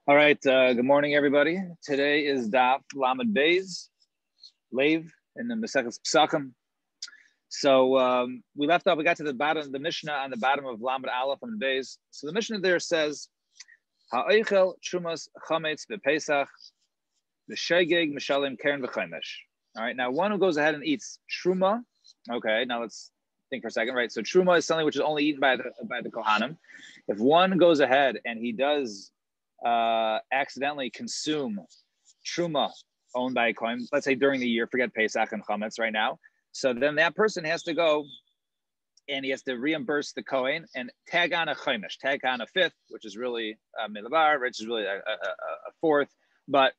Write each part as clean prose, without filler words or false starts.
All right. Good morning, everybody. Today is Daf Lamed Beis, Lev, in the Maseches Psachim. So we left off. We got to the bottom, the Mishnah on the bottom of Lamed Aleph and Beis. So the Mishnah there says, "Ha'oichel trumas chametz bePesach b'shegeg mishalim keren v'chaimesh." All right. Now, one who goes ahead and eats truma. Okay. Now let's think for a second. Right. So truma is something which is only eaten by the Kohanim. If one goes ahead and he does accidentally consume truma owned by a kohen, let's say during the year, forget Pesach and Chametz right now. So then that person has to go and he has to reimburse the kohen and tag on a chaimesh, tag on a fifth, which is really milavar, which is really a fourth, but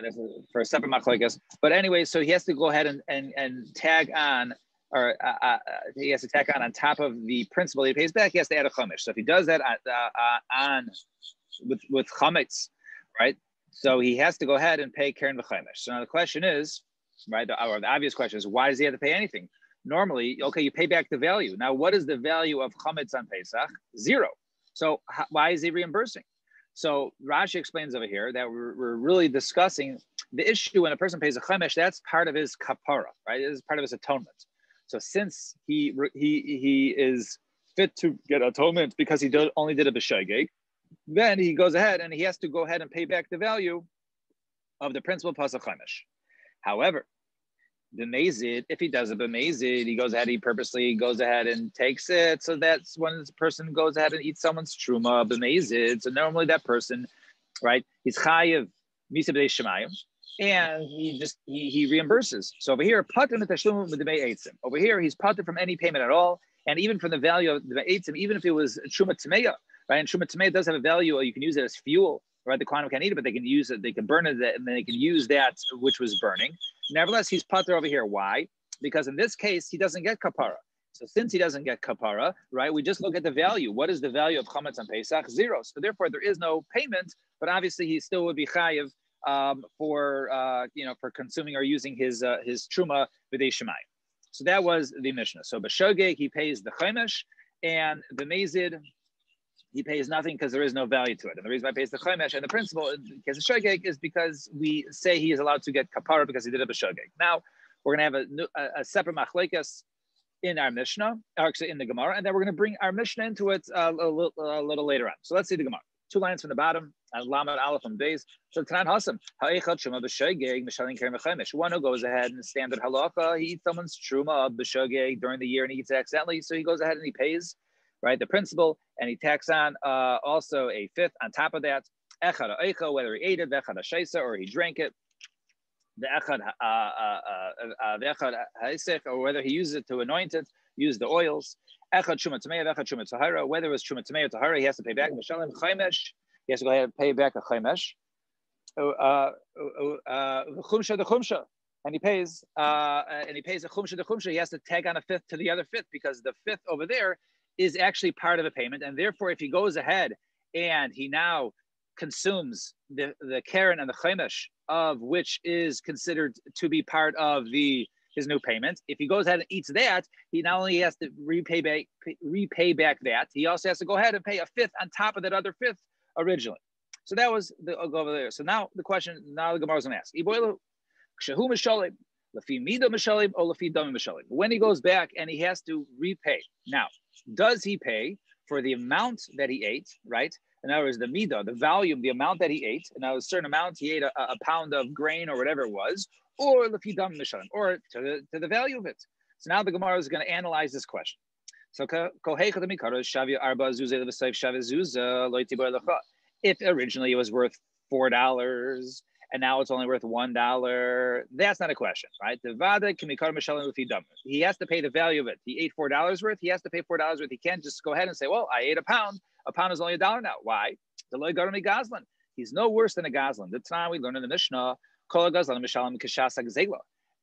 that's for a separate machlokes. But anyway, so he has to go ahead and tag on, or he has to tack on top of the principal he pays back. He has to add a chamesh. So if he does that on with chametz, right? So he has to go ahead and pay keren v'chamesh. So now the question is, right, or the obvious question is, why does he have to pay anything? Normally, okay, you pay back the value. Now, what is the value of chametz on Pesach? 0. So why is he reimbursing? So Rashi explains over here that we're really discussing the issue when a person pays a chamesh. That's part of his kapara, right? It is part of his atonement. So since he is fit to get atonement because he only did a b'shegeg, then he goes ahead and he has to go ahead and pay back the value of the principal plus a chamesh. However, the mazid, if he does a b'mazid, he goes ahead, he purposely goes ahead and takes it. So that's when this person goes ahead and eats someone's truma b'mazid. So normally that person, right, he's chayiv misa b'dei shemayim, and he reimburses. So over here, pater mitashlumu b'dei eitzim. Over here, he's pater from any payment at all, and even from the value of the eitzim, even if it was truma tameya, right? And truma tameya does have a value. You can use it as fuel, right? The quantum can't eat it, but they can use it. They can burn it, and then they can use that which was burning. Nevertheless, he's pater over here. Why? Because in this case, he doesn't get kapara. So since he doesn't get kapara, right, we just look at the value. What is the value of chametz on Pesach? 0. So therefore, there is no payment, but obviously he still would be chayiv for consuming or using his truma b'dei shemayim. So that was the Mishnah. So b'shogeg, he pays the chaimesh, and the mazid, he pays nothing because there is no value to it. And the reason why he pays the chaimesh and the principal in case of shogeg is because we say he is allowed to get kapara because he did a b'shogeg. Now we're going to have a separate machlekes in our Mishnah, or actually in the Gemara, and then we're going to bring our Mishnah into it a little later on. So let's see the Gemara. 2 lines from the bottom, Lamed Aleph from Beis. So Tanan Hasam, Ha'echad Truma b'shogeg mishalim keren v'chamesh. One who goes ahead and standard halacha, he eats someone's truma of b'shogeg during the year and he eats it accidentally, so he goes ahead and he pays, right, the principal, and he tacks on also a fifth on top of that. Echad ha'echa, whether he ate it, v'echad ha'sheisa, or he drank it, the echad ha'esech, or whether he uses it to anoint it, use the oils. Echad truma tamei, echad truma tahara. Whether it was truma tamei or tahara, he has to pay back. Mishalim chaimesh, he has to go ahead and pay back a chaimesh. The chumsha, and he pays a chumsha the chumsha. He has to tag on a fifth to the other fifth because the fifth over there is actually part of a payment, and therefore, if he goes ahead and he now consumes the keren and the chaimesh, of which is considered to be part of his new payment, if he goes ahead and eats that, he not only has to repay back that, he also has to go ahead and pay a fifth on top of that other fifth originally. So that was I'll go over there. So now the question, now the Gemara is going to ask, when he goes back and he has to repay, now, does he pay for the amount that he ate, right? In other words, the midah, the volume, the amount that he ate, and a certain amount, he ate a pound of grain or whatever it was, or lefidam mishalim, or to the value of it. So now the Gemara is going to analyze this question. So if originally it was worth $4 and now it's only worth $1, that's not a question, right? He has to pay the value of it. He ate $4 worth. He has to pay $4 worth. He can't just go ahead and say, well, I ate a pound. A pound is only $1 now. Why? He's no worse than a gazlan. That's time we learn in the Mishnah.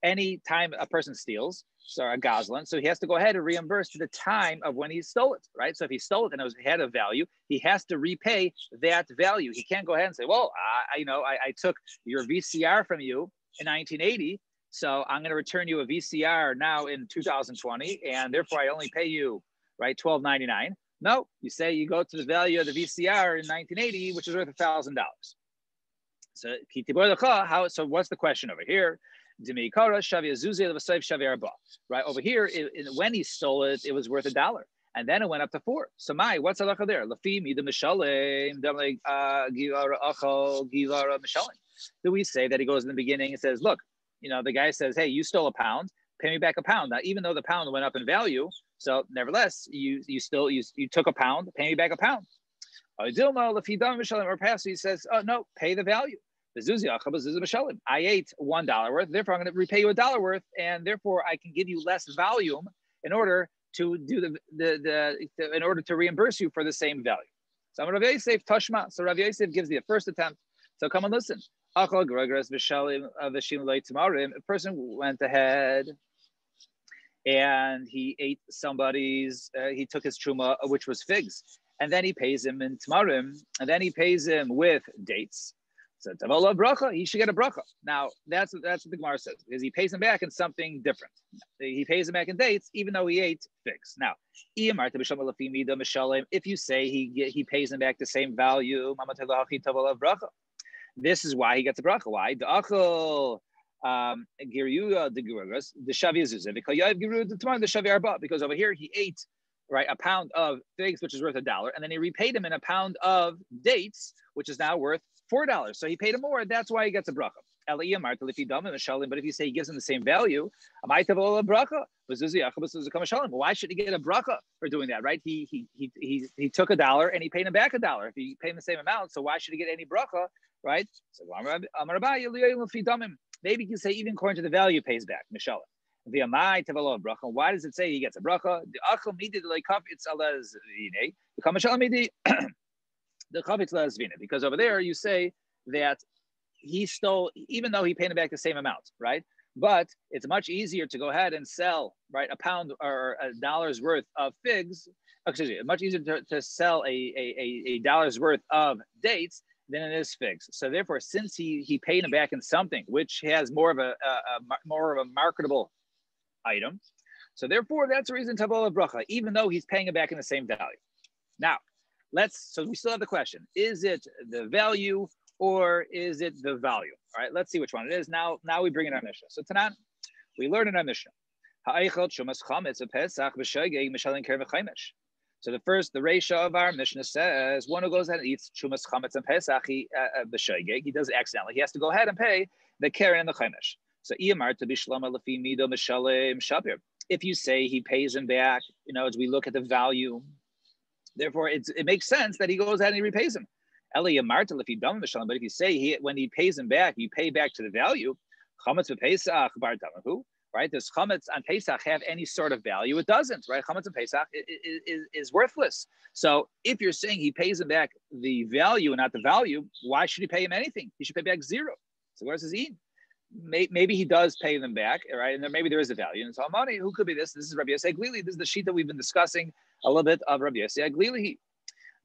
Any time a person steals, so a gazlan, so he has to go ahead and reimburse to the time of when he stole it, right? So if he stole it and it had a value, he has to repay that value. He can't go ahead and say, well, I took your VCR from you in 1980, so I'm going to return you a VCR now in 2020, and therefore I only pay you, right, $12.99. No, you say you go to the value of the VCR in 1980, which is worth $1,000. So how? So what's the question over here? Right over here, when he stole it, it was worth $1, and then it went up to 4. So what's halacha there? Do we say that he goes in the beginning and says, look, the guy says, hey, you stole £1, pay me back £1. Now, even though the pound went up in value, so nevertheless, you took £1, pay me back £1. Or perhaps he says, oh no, pay the value. I ate $1 worth, therefore I'm going to repay you $1 worth, and therefore I can give you less volume in order to do in order to reimburse you for the same value. So Rav Yosef Tashma. So Rav Yosef gives the first attempt. So come and listen. A person went ahead and he ate somebody's. He took his truma, which was figs, and then he pays him in tamarim, and then he pays him with dates. So Tavallah bracha, he should get a bracha. Now that's what the Gemara says, because he pays him back in something different. He pays him back in dates, even though he ate figs. Now, if you say he pays him back the same value, this is why he gets a bracha. Why? Because over here he ate a pound of figs, which is worth $1, and then he repaid him in a pound of dates, which is now worth $4. So he paid him more. That's why he gets a bracha. But if you say he gives him the same value, why should he get a bracha for doing that? Right? He took $1 and he paid him back $1. If he paid him the same amount, so why should he get any bracha? Right? So maybe you can say even according to the value, pays back. Why does it say he gets a bracha? Because over there you say that he stole, even though he paid him back the same amount, right? But it's much easier to go ahead and sell, right, a pound or $1 worth of figs. Excuse me, much easier to sell a $1 worth of dates than it is figs. So therefore, since he paid him back in something which has more of a marketable item, so therefore that's the reason Tabala Bracha, even though he's paying it back in the same value. Now, so we still have the question: is it the value or is it the value? All right, let's see which one it is. Now we bring in our Mishnah. So Tanan, we learn in our Mishnah. So the Reisha of our Mishnah says one who goes ahead and eats Chumas Chametz and Pesach, he does it accidentally. He has to go ahead and pay the Keren and the Chaimish. So if you say he pays him back, as we look at the value, therefore it makes sense that he goes ahead and he repays him. But if you say when he pays him back, you pay back to the value. Right? Does chametz on Pesach have any sort of value? It doesn't, right? Chametz on Pesach is worthless. So if you're saying he pays him back the value and not the value, why should he pay him anything? He should pay back zero. So where's his eat? Maybe he does pay them back, right? And then maybe there is a value. And so money, who could be this? This is Rabbi Yossi Aglili. This is the sheet that we've been discussing a little bit of Rabbi Yossi Aglili.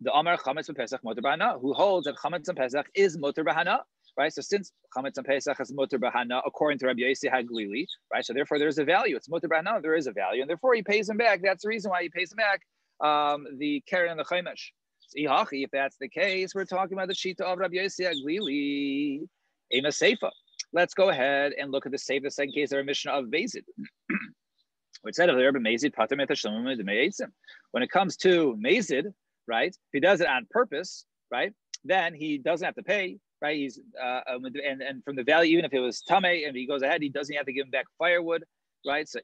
The Amar Chametz and Pesach Motor Bahana, who holds that Chametz and Pesach is Motor Bahana. Right, so since Chametz and Pesach is Motor Bahana, according to Rabbi Yossi Haglili, right, so therefore there's a value. It's Motor Bahana, there is a value, and therefore he pays him back. That's the reason why he pays him back the Keren and the Chaimish. So, if that's the case, we're talking about the Shita of Rabbi Yossi Haglili, Ema Seifa. Let's go ahead and look at the Seifa, the second case of our Mishnah of Bezid. Which said of the Rabbi Mazid, Pater Metashlamim de Me'etzim. When it comes to Mazid, right, if he does it on purpose, right, then he doesn't have to pay. Right, he's and from the value, even if it was tamei, and he goes ahead, he doesn't have to give him back firewood, right? So,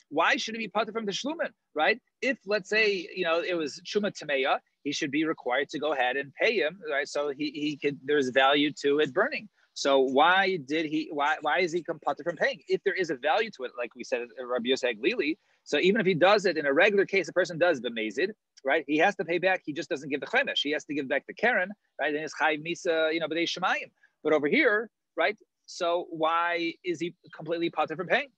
why should he be pater from the shlumin, right? If let's say it was shuma tameya, he should be required to go ahead and pay him, right? So he could. There's value to it burning. So why is he pater from paying? If there is a value to it, like we said, Rabbi Yossi Aglili. So even if he does it in a regular case, a person does the mazid, right? He has to pay back. He just doesn't give the chemesh. He has to give back the keren, right? And it's chayv misa, b'dei shemayim. But over here, right? So why is he completely pater from paying?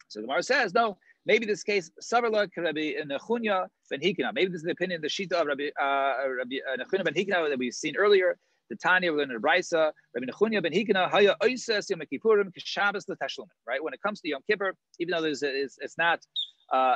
So the Gemara says, no. Maybe this case, Savarla Rabbi Nechunya ben Hikna. Maybe this is the opinion, the shita of Rabbi Nechunya ben Hikna that we've seen earlier. The Tanya, we're in the Brisa, Rabbi Nechunya ben Hikna, Haya Oises Yom Kippurim Shabbos LeTashlumin. Right? When it comes to Yom Kippur, even though it's not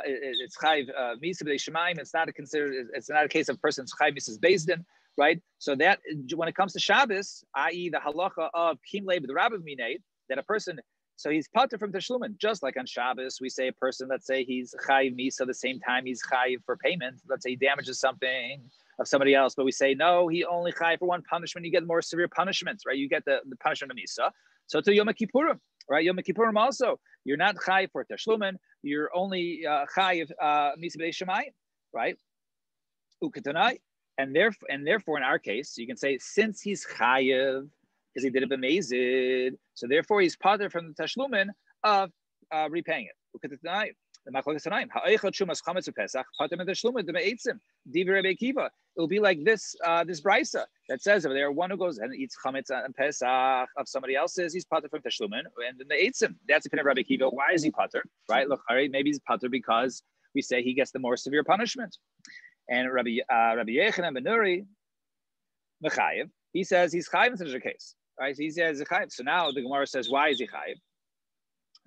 it's chayv misa b'dei shemaim. It's not considered. It's not a case of person's chayv misas bezdin, right? So that when it comes to Shabbos, i.e., the halacha of kimlei b'drabav minei, that a person, so he's pater from tashlumin, just like on Shabbos, we say a person, let's say he's chayv misa, the same time he's chayv for payment. Let's say he damages something of somebody else, but we say no, he only chayv for one punishment. You get more severe punishments, right? You get the punishment of misa. So to Yom Kippurim, right? Yom Kippurim also, you're not chayv for tashlumin. You're only chayv misa b'dei shemayim, right? Uketanai. And therefore, in our case, you can say, since he's chayiv, because he did it b'mezid, so therefore he's pater from the tashlumin of repaying it. The machlokes tanaim, ha'eichot shumas chametz u'pesach pater from tashlumin d'me'etzim divrei Rebbe Akiva. It will be like this brisa that says over there, one who goes and eats chametz and pesach of somebody else's, he's pater from tashlumin, and the me'etzim. That's the opinion of Rebbe Akiva. Why is he pater? Right? Look, maybe he's pater because we say he gets the more severe punishment. And Rabbi Yochanan ben Nuri, Mechayev, he says he's chayiv in such a case, right? So he says he's chayiv. So now the Gemara says, why is he chayiv?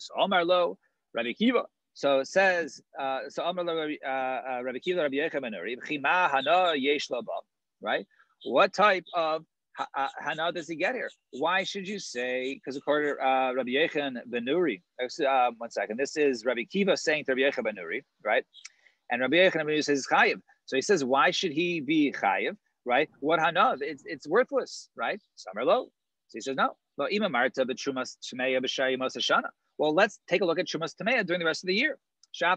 So Omar lo, Rabbi Akiva. So it says, so Omar lo, Rabbi Akiva, Rabbi Yochanan ben Nuri, Chima hana yesh lo ba, right? What type of hana does he get here? Why should you say? Because according to Rabbi Yochanan ben Nuri, 1 second. This is Rabbi Akiva saying to Rabbi Yochanan ben Nuri, right? And Rabbi Yochanan ben Nuri says chayiv. So he says, why should he be chayiv, right? What hana? It's worthless, right? Samar lo. So he says, no. Well, let's take a look at Trumas Tameya during the rest of the year. So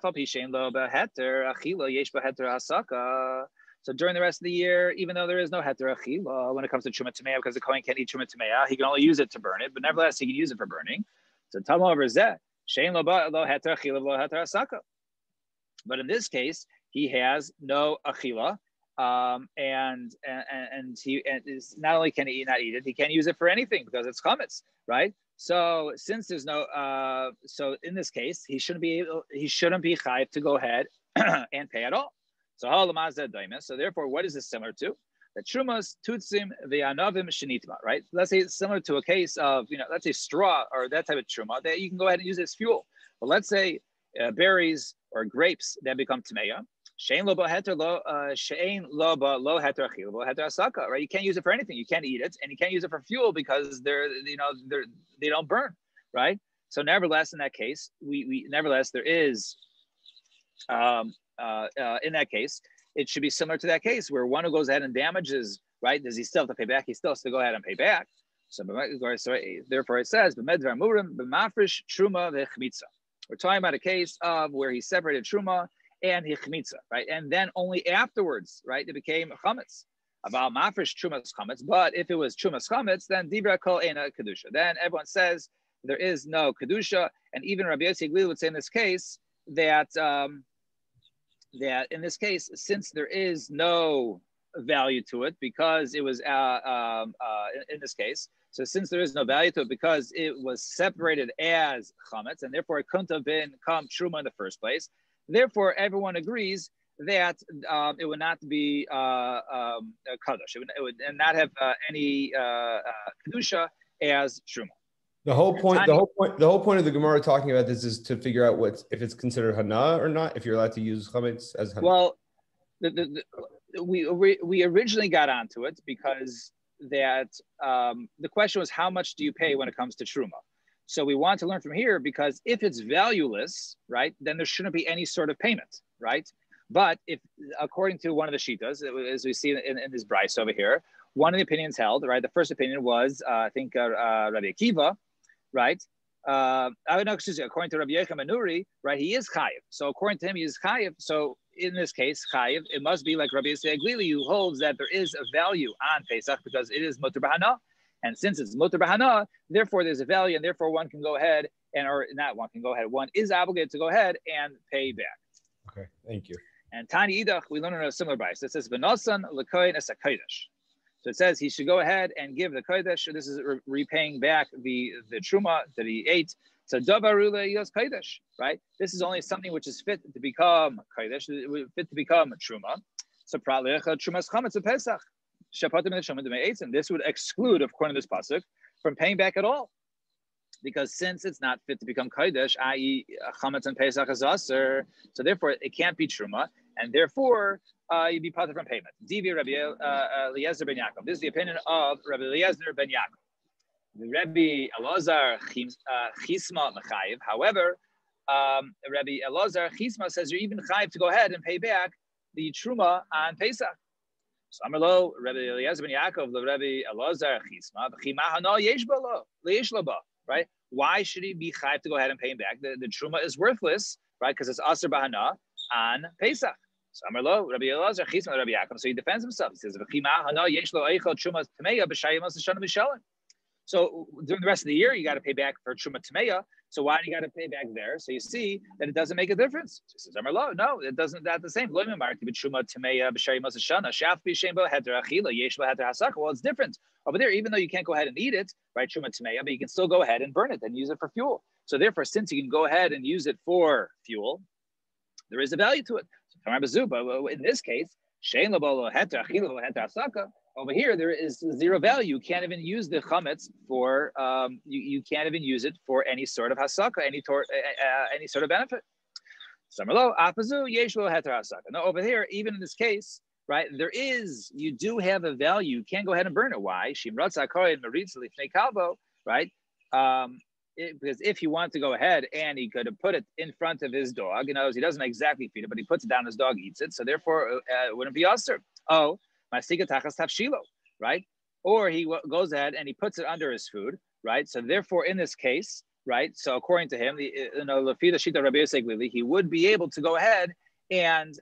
during the rest of the year, even though there is no heter achila when it comes to Truma Tameya, because the Kohen can't eat Truma Tameya, he can only use it to burn it, but nevertheless, he can use it for burning. So Tamo over zeh, shein lo heter achila lo heter asaka. But in this case, he has no achila, and he is not only can he not eat it, he can't use it for anything because it's chametz, right? So since there's no, so in this case, he shouldn't be chayiv to go ahead and pay at all. So therefore, what is this similar to? The trumas tutzim ve'anavim shenitma, right? Let's say it's similar to a case of, let's say straw or that type of truma that you can go ahead and use it as fuel. But let's say berries or grapes that become tmeya. Shein lo heter lo heter achil lo heter asaka, right? You can't use it for anything. You can't eat it, and you can't use it for fuel because they don't burn, right? So nevertheless, in that case, nevertheless there is in that case it should be similar to that case where one who goes ahead and damages, right? Does he still have to pay back? He still has to go ahead and pay back. So therefore it says b'medvar murim b'mafresh truma v'chmitza. We're talking about a case of where he separated truma and hichmitza, right? And then only afterwards, right, it became chametz. About mafresh trumas chametz, but if it was trumas chametz, then dibra kol ena kedusha. Then everyone says there is no kedusha, and even Rabbi Yossi Glil would say in this case that that in this case, since there is no value to it because it was in this case. So since there is no value to it because it was separated as chametz, and therefore it couldn't have become truma in the first place. Therefore, everyone agrees that it would not be kadosh. It would not have any kedusha as truma. The whole point of the Gemara talking about this is to figure out if it's considered hana or not. If you're allowed to use chametz as hana. Well, we originally got onto it because that the question was how much do you pay when it comes to truma. So we want to learn from here because if it's valueless, right, then there shouldn't be any sort of payment, right? But if, according to one of the shitas, as we see in this bryce over here, one of the opinions held, right? The first opinion was, I think, Rabbi Akiva, right? According to Rabbi Yochanan ben Nuri, right, he is chayiv. So according to him, he is chayiv. So in this case, chayiv, it must be like Rabbi Yossi Glili, who holds that there is a value on Pesach because it is mutar b'hana. And since it's mutar b'hana, therefore there's a value, and therefore one can go ahead one is obligated to go ahead and pay back. Okay, thank you. And Tani Idach, we learn in a similar bryce. It says, V'nosan l'koyin es kodesh. So it says he should go ahead and give the kodesh. This is repaying back the truma that he ate. So davarula yos kodesh, right? This is only something which is fit to become kodesh, fit to become truma. So pralecha trumas chametz pesach. This would exclude, according to this pasuk, from paying back at all. because since it's not fit to become kodesh, i.e., chametz and pesach is aser, so therefore it can't be truma, and therefore you'd be patur from payment. Divi Rabbi Eliezer ben Yaakov. This is the opinion of Rabbi Eliezer ben Yaakov. Rabbi Elazar Chisma mechayiv. However, Rabbi Elazar Chisma says you're even chayiv to go ahead and pay back the truma on Pesach. So Amarlo, Rabbi Eliezer ben Yaakov, Rabbi Elazar Chisma, right? Why should he be chayiv to go ahead and pay him back? The truma is worthless, right? Because it's aser bahana on Pesach. So Amarlo, Rabbi Elazar Chisma, Rabbi Yaakov. So he defends himself. He says, so during the rest of the year, you got to pay back for Truma Tameya. So why do you got to pay back there? So you see that it doesn't make a difference. So he says, no, it doesn't. That's the same. Well, it's different. Over there, even though you can't go ahead and eat it, right, Truma Tameya, but you can still go ahead and burn it and use it for fuel. So therefore, since you can go ahead and use it for fuel, there is a value to it. So in this case, over here, there is zero value. You can't even use the chametz for you can't even use it for any sort of hasaka, any sort of benefit. No, over here, even in this case, right, you do have a value. You can't go ahead and burn it. Why? Right? Because if he wanted to go ahead and he could have put it in front of his dog, he doesn't exactly feed it, but he puts it down, his dog eats it. So therefore, it wouldn't be aser. Oh, right? Or he goes ahead and he puts it under his food, right? So therefore, in this case, right? So according to him, he would be able to go ahead and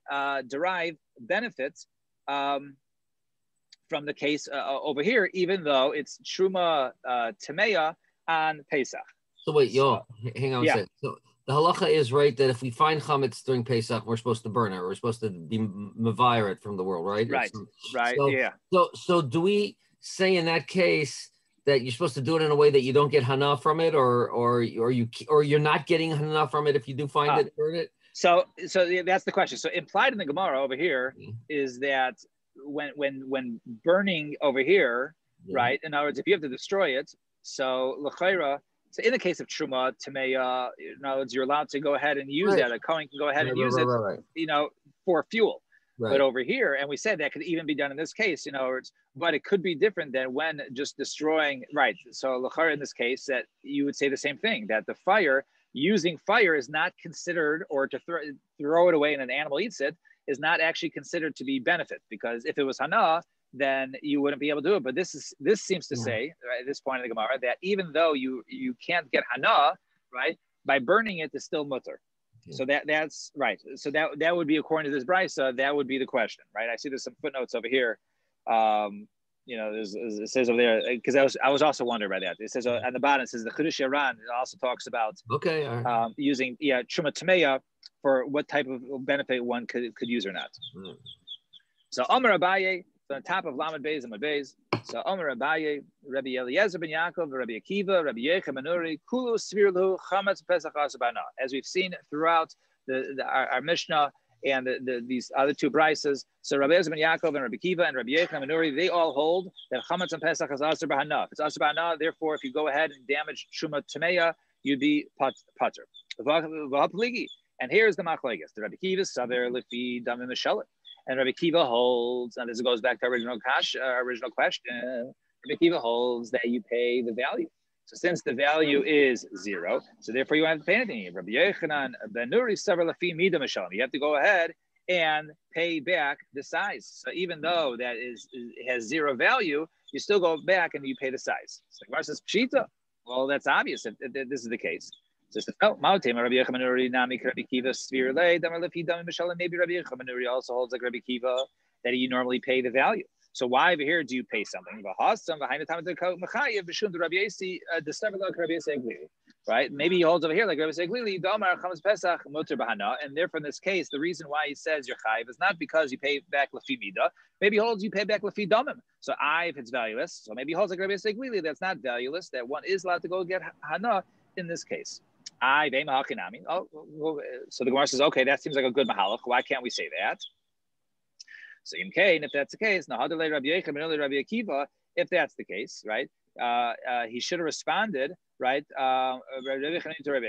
derive benefits from the case over here, even though it's truma tameya on Pesach. So wait, hang on a second. So the halacha is right that if we find chametz during Pesach, we're supposed to burn it. We're supposed to mavire it from the world, right? Right. Right. So, yeah. So do we say in that case that you're supposed to do it in a way that you don't get hana from it, or you're not getting hana from it if you do find it, burn it? So that's the question. So implied in the Gemara over here is that when burning over here, right? In other words, if you have to destroy it, so l'chayra. So in the case of truma tameya, you're allowed to go ahead and use that. A kohen can go ahead and use it, for fuel. Right. But over here, and we said that could even be done in this case, but it could be different than when just destroying. Right. So l'chayra in this case, that you would say the same thing, that the using fire is not considered, or to throw it away and an animal eats it is not actually considered to be benefit, because if it was hana, then you wouldn't be able to do it. But this seems to say, right, at this point in the Gemara, that even though you can't get hana, right, by burning it is still mutter. Yeah. So that's right. So that would be, according to this brisa, that would be the question, right? I see there's some footnotes over here. It says over there, because I was also wondering about that. It says on the bottom, it says the Chudash Yaran. It also talks about using truma tameya for what type of benefit one could use or not. So Amar Abaye. So on top of Lamed Beis and Mud Beis, so Omer Abaye, Rabbi Eliezer ben Yaakov, Rabbi Akiva, Rabbi Yechim Anuri, Kulu Svirlu Chametz Pesach Asabana. As we've seen throughout our Mishnah and these other two brises, so Rabbi Eliezer ben Yaakov and Rabbi Akiva and Rabbi Yechim Anuri, they all hold that Chametz and Pesach is Asar Bahana. If it's Asar Bahana, therefore, if you go ahead and damage Truma Tameya, you'd be patur. And here's the machlekes. The Rabbi Akiva Saver Lefi Damim Mishalit. And Rabbi Kiva holds, and this goes back to our original question, Rabbi Kiva holds that you pay the value. So since the value is zero, so therefore you don't have to pay anything. Rabbi Yechanan ben Nuri sever lafi mida mishalim. You have to go ahead and pay back the size. So even though it has zero value, you still go back and you pay the size. So Gemara says pshita. Well, that's obvious if this is the case. So Rabbi Kiva maybe Rabbi Yechanan also holds like Rabbi Kiva that you normally pay the value. So why over here do you pay something? Right? Maybe he holds over here like Rabbi Seglili, and therefore in this case, the reason why he says you're chayiv is not because you pay back lafi mida. Maybe he holds you pay back lafi damim. So if it's valueless, so maybe he holds like Rabbi Seglili that's not valueless, that one is allowed to go get hana in this case. So the Gemara says, okay, that seems like a good mahalach. Why can't we say that? So in Kain, if that's the case, if that's the case, right? He should have responded right? Now, the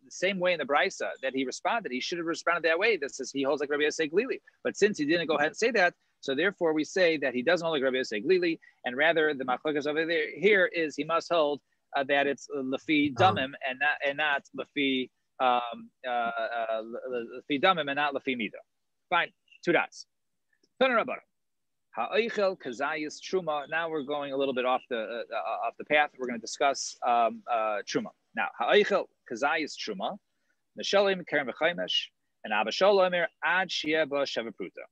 same way in the Brisa that he responded, he should have responded that way. This is he holds like Rabbi Yosef Glili, but since he didn't go ahead and say that, so therefore we say that he doesn't hold like Rabbi Yosef Glili, and rather the machlokas over there here is he must hold that it's lefi damim and not lefi lefi damim and not lefi mida. Fine, 2 dots. Ha'oichel kazayis truma. Now we're going a little bit off the path. We're going to discuss truma. Now ha'oichel kazayis truma. Neshalim keren v'chaimesh and abashol omer ad shieba shevapruta.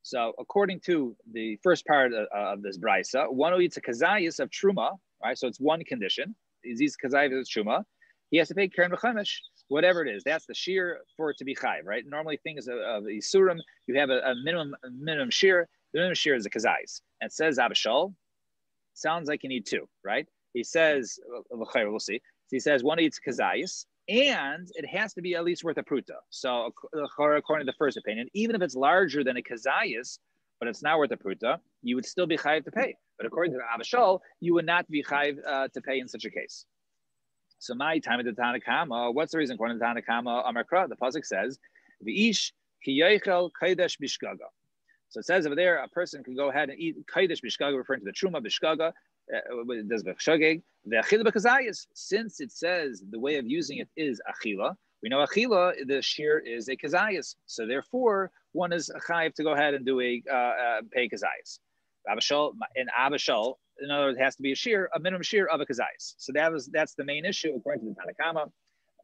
So according to the first part of this brisa, one who eats a kazayis of truma, right? So it's one condition. These kazayis of truma, he has to pay keren v'chaimesh, whatever it is. That's the shear for it to be chayiv, right? Normally things of isurim, you have a minimum shear. The minimum shear is a kazayis. And it says abashol. Sounds like you need 2, right? He says, we'll see. He says one eats kazayis, and it has to be at least worth a pruta. So according to the first opinion, even if it's larger than a kazayis, but it's not worth a pruta, you would still be chayiv to pay. But according to abashol, you would not be chayiv to pay in such a case. So my time at the Tanakama, what's the reason? According to Tanakama, Amarkra, the pasuk says, "V'ish ki yochel kodesh bishgaga." So it says over there, a person can go ahead and eat kodesh bishgaga, referring to the truma bishgaga. Does b'shogeg the achila b'kazayis? Since it says the way of using it is achila, we know achila the shear is a kazayis. So therefore, one is chayiv to go ahead and do a pay kazayis. Abashol and abashol. In other words, it has to be a minimum shear of a kazayis. So that's the main issue according to the Tanakama,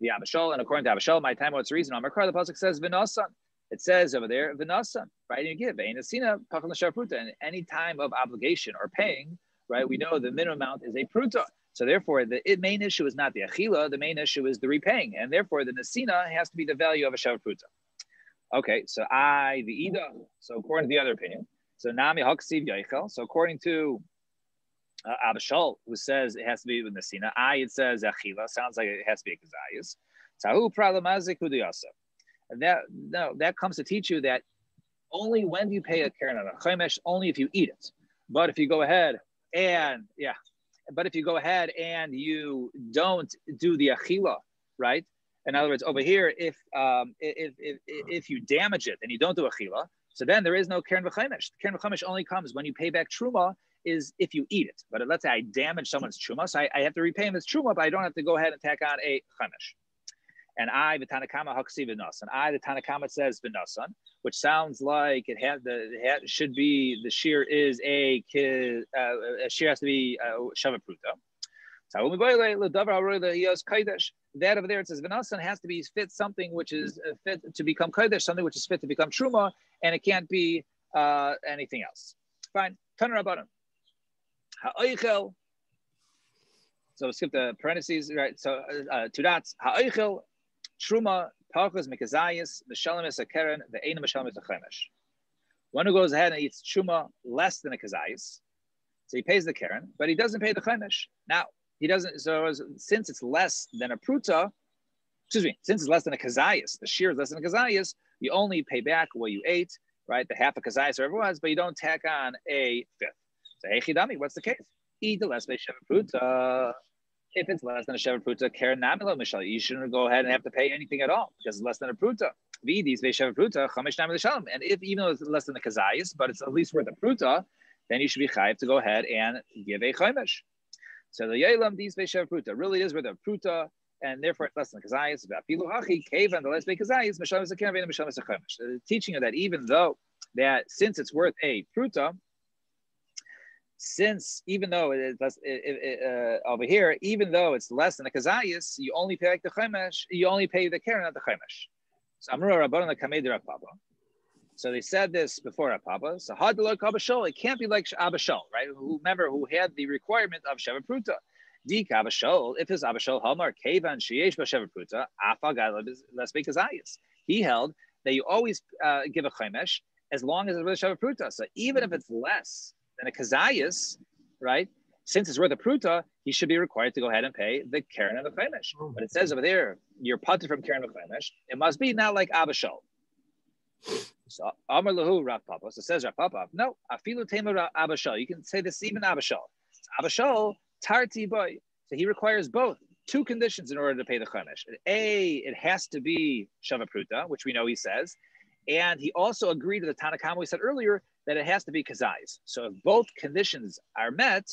the abashol, and according to abashol, my time, what's the reason? Amakar, the pasuk says v'nasan. It says over there v'nasan, right? And you give v'einasina pachal pruta. And any time of obligation or paying, right? We know the minimum amount is a pruta. So therefore, the main issue is not the achila. The main issue is the repaying, and therefore the nasina has to be the value of a shav pruta. Okay, so the ida. So according to the other opinion, so nami haksiv yoichel. So according to abashol, who says it has to be with nasina, it says achila. Sounds like it has to be a kazayis. Tahu problemazik hudiyasa. That comes to teach you that only when you pay a keren on a chaimesh, only if you eat it. But if you go ahead and you don't do the achila, right? In other words, over here, if you damage it and you don't do achila, so then there is no keren v'chaimesh. Keren v'chaimesh only comes when you pay back truma, is if you eat it. But let's say I damage someone's truma, so I have to repay him his truma, but I don't have to go ahead and tack on a chaimesh. And the Tanakama haksi v'nasan. The Tanakama says v'nasan, which sounds like should be the shear is a shear has to be shava pruta. That over there it says v'nasan has to be fit something which is fit to become kodesh, something which is fit to become truma, and it can't be anything else. Fine. Taner Rabbanan. Ha'oichel. So we'll skip the parentheses, right? So 2 dots. Ha'oichel. Truma, Parkas, Mikazayas, Mishalim is a Keren, the Aina Mishalim is a Chemesh. One who goes ahead and eats Truma less than a Kazayas, so he pays the Keren, but he doesn't pay the Chemesh. Now, he doesn't, so since it's less than a Pruta, since it's less than a Kazayas, the shear is less than a Kazayas, you only pay back what you ate, right? The half a Kazayas or whatever it was, but you don't tack on a 5th. So, hey, Chidami, what's the case? Eat the less by Sheva Pruta. If it's less than a Sheva Pruta, Keren Namilo Mishal, you shouldn't go ahead and have to pay anything at all because it's less than a Pruta. V'idis ve'Sheva Pruta, Chamish Namil Shalom. And if even though it's less than a Kazayis, but it's at least worth a Pruta, then you should be chayiv to go ahead and give a Chaimish. So the Yelam, these ve'Sheva Pruta, really is worth a Pruta, and therefore it's less than a Kazayis. V'afilu hachi, Kevan, the less than Kazayis, Mishal is a Keren, Mishal is a Chaimish. The teaching of that, even though that since it's worth a Pruta, even though it is less over here, even though it's less than a kazayis, you only pay like the chaimesh, you only pay the keren, not the chaimesh. So Amru Rabbanan the Kamei Rav Papa. So they said this before Rav Papa. So had the like Abashol, it can't be like Abashol, right? Remember who had the requirement of Sheva Pruta. Dik Abashol, if it's Abashol Hamar Kevan Sheyesh Sheva Pruta, Afa Gai let's make kazayis. He held that you always give a chaimesh as long as it's with Sheva Pruta. So even if it's less than a kazayis, right? Since it's worth a pruta, he should be required to go ahead and pay the keren and the chaimesh. But it says over there, you're punted from keren and chaimesh. It must be not like abashol. So Amar Lahu Rav Papa. So says Rav Papa, no, Afilu Tema Abashal. You can say this even Abashal. Abashal Tarti Boy. So he requires both. Two conditions in order to pay the chamesh. A, it has to be Shava Pruta, which we know he says. And he also agreed to the Tanakama we said earlier that it has to be Kazais. So if both conditions are met,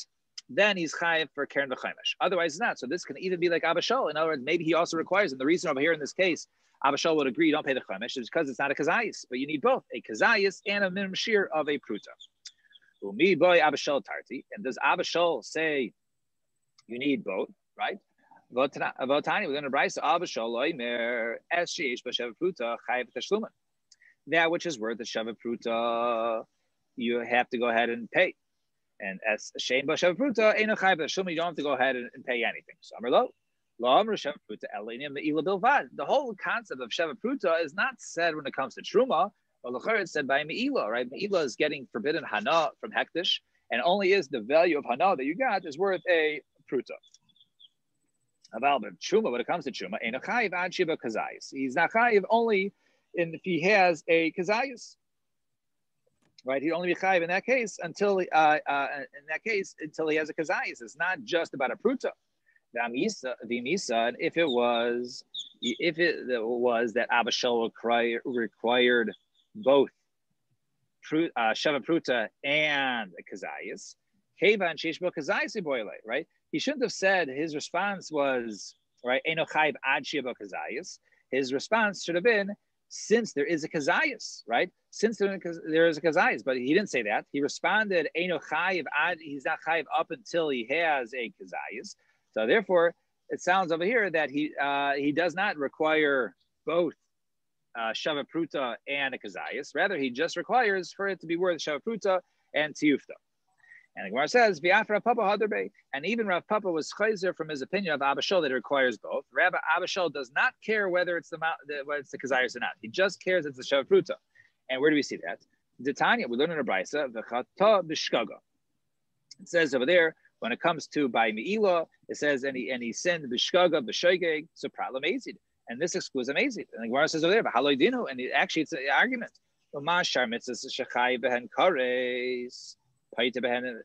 then he's chayiv for Keren V'Chaimish. Otherwise, not. So this can even be like Abashal. In other words, maybe he also requires, and the reason over here in this case, Abashal would agree, don't pay the Chaimish, is because it's not a Kazais, but you need both, a Kazais and a minimum shear of a Pruta. Umi boy Abashal Tarti. And does Abashal say you need both, right? Votani, within a Bryce, Abashal Loimer, SGH Bashev Pruta, chayiv Tashluman. That which is worth a Shava Pruta, you have to go ahead and pay. And as Shane Bashav Pruta, Eno Chayv Shum, you don't have to go ahead and pay anything. So Amar Lo Amar Shav Pruta Elinim Ila Bilvad. The whole concept of Shav Pruta is not said when it comes to Truma, but Lachar it's said by Meila, right? Meila is getting forbidden Hana from Hektish, and only is the value of Hana that you got is worth a Pruta. But Truma, when it comes to Truma, Eno Chayv Ad Shiba Kazayis. He's not Chayv only if he has a Kazayis. Right, he'd only be chayiv in that case until he has a kazayis. It's not just about a pruta. The misa, and if it was that Abashal required both shava pruta and a kazayis, kevan sheishbo kazayis boile. Right, he shouldn't have said his response was right. Eno chayiv ad shiba kazayis. His response should have been, since there is a kazayis, right? Since there is a kazayis, but he didn't say that. He responded, "Eino chayiv ad." He's not chayiv up until he has a kazayis. So therefore, it sounds over here that he does not require both shava pruta and a kazayis. Rather, he just requires for it to be worth shava pruta and tiyufta. And the Gemara says, "V'afra Papa hadarbe," and even Rav Papa was chayzer from his opinion of Abashal that it requires both. Rabbi Abashal does not care whether it's the kazayis or not. He just cares it's the shav pruta. And where do we see that? The Tanya, we learn in a brisa, v'chata b'shkaga. It says over there when it comes to by meila, it says and he sinned b'shkaga b'shoigeg, so problem amazing, and this excludes amazing. And the Gemara says over there, v'haloi dinu, and actually it's an argument. Ma'ashar mitzvahs shechay behen kares.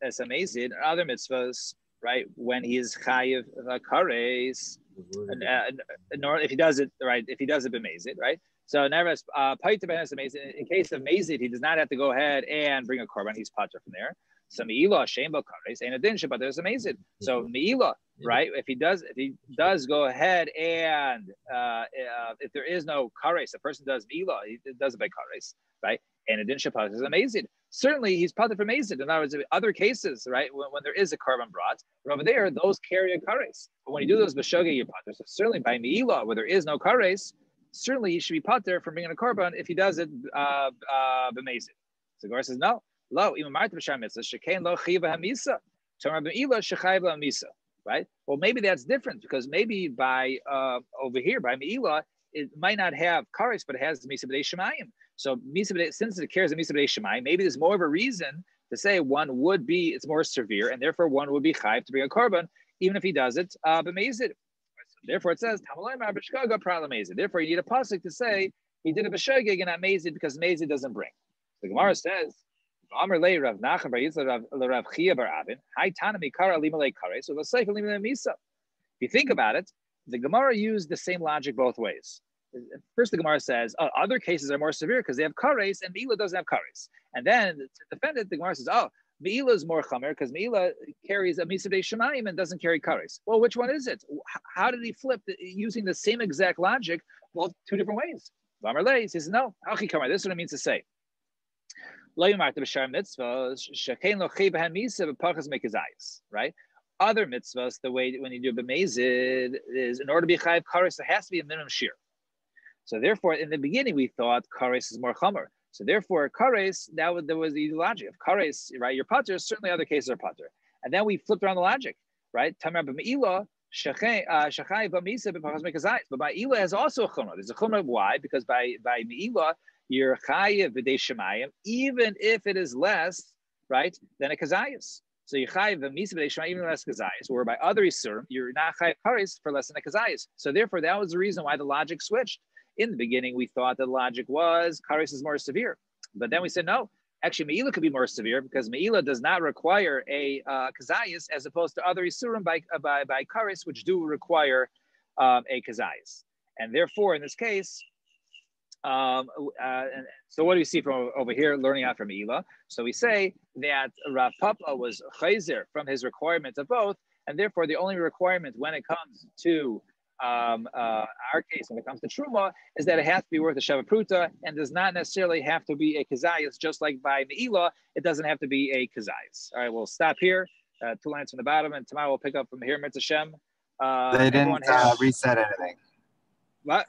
As amazing, other mitzvahs, right? When he is chayiv kares, if he does it right, if he does it b'mezid, right? So never as as amazing. In case of mezid, he does not have to go ahead and bring a korban. He's pater from there. So meila shemba kares and a din but there's amazing. So meila, right? If he does go ahead and if there is no kares, the person does meila, he does it by kares, right? And a din shapat is amazing. Certainly, he's pater from Mazid. In other words, other cases, right, when there is a korban brought, over there, those carry a kares. But when you do those b'shogeg, you're pater. So certainly by meila, where there is no kares, certainly he should be pater from bringing a korban if he does it b'mezid. So Gemara says, no, lo, even marta b'shar mitzvah, shekain lo chiva hamisa, tomar b'meila shechayv hamisa, right? Well, maybe that's different because maybe by over here, by meila, it might not have kares, but it has misa b'dei shemayim. So since it carries a misa b'dei shemayim, maybe there's more of a reason to say one would be, it's more severe, and therefore one would be chayiv to bring a korban, even if he does it b'mezid. Therefore it says, therefore you need a pasuk to say he did a b'shogeg and not mezid because mezid doesn't bring. The Gemara says, if you think about it, the Gemara used the same logic both ways. First, the Gemara says, other cases are more severe because they have kares and Meila doesn't have kares. And then to defend it, the Gemara says, Meila is more chamer because Meila carries a misa b'dei shemayim and doesn't carry kares. Well, which one is it? How did he flip using the same exact logic, both two different ways? He says, no, this is what it means to say. Right? Other mitzvahs, the way when you do b'mezid is in order to be chayiv kares, there has to be a minimum shear. So therefore, in the beginning, we thought kares is more chamer. So therefore, kares, there was the logic of kares, right? Your pater, certainly other cases are pater. And then we flipped around the logic, right? Tamar b'meila, shachay b'misa b'pachas mekazayis. But by ila has also a chumrah. There's a chumrah. Why? Because by meila, you're chayiv b'dei shemayim, even if it is less, right, than a kazayis. So you chayiv b'misa b'dei shemayim, even less kazayis. Or by other isurim, you're not chayiv kares for less than a kazayis. So therefore, that was the reason why the logic switched. In the beginning, we thought the logic was kares is more severe. But then we said, no, actually, Me'ila could be more severe because Me'ila does not require a kazayas as opposed to other isurim by kares, which do require a kazayas. And therefore, in this case, so what do we see from over here, learning out from Me'ila? So we say that Rav Papa was chayzer from his requirements of both, and therefore the only requirement when it comes to our case, when it comes to Truma, is that it has to be worth a Sheva Pruta and does not necessarily have to be a Kazayas, just like by Me'ila, it doesn't have to be a Kazayas. All right, we'll stop here, 2 lines from the bottom, and tomorrow we'll pick up from here, Mitzvah Shem. They didn't reset anything. What?